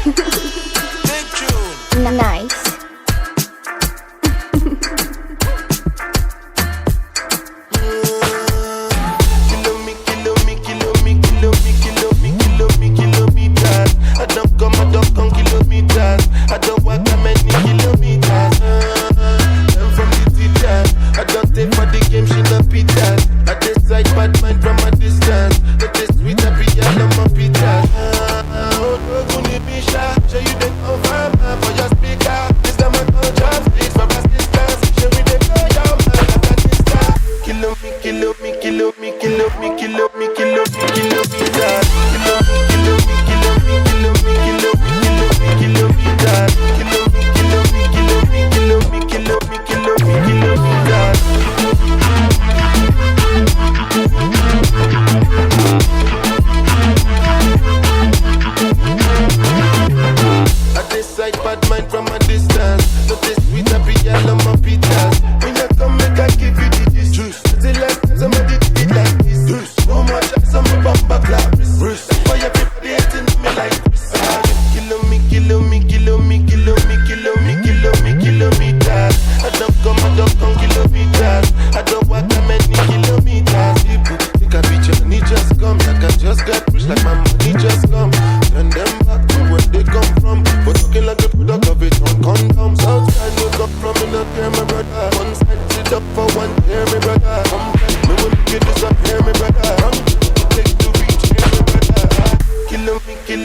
Big tune. Nice. Kilometers. I don't come kilometers. I don't walk that many kilometers. I'm from the teacher. I don't take for the game, she no pitas. I decide bad mind from a distance. But this sweet happy, I love my pitas. Oh, Guni Bisha, show you the over for your speaker. This time I don't job, please for assistance. Show me the blow, yo, man, like a distance. I decide bad mind from a distance. Not this sweet happy, I love my pitas. When you come, make I give you the juice. Till like somebody did it like this. So much as I'm a bumper clap. That's why everybody hating me like this. Kilometers. I don't come kilometers. I don't walk that many kilometers. People think I be Johnny just come. Like I just got rich, like my money just come. Send them back to where they come from. But looking like a product of it on condoms. Outside you come from, me not care, my brother. One side sit up for one here, my brother. Come back, me will get this up here, my brother. Run, take to reach here, my brother. Kilometers.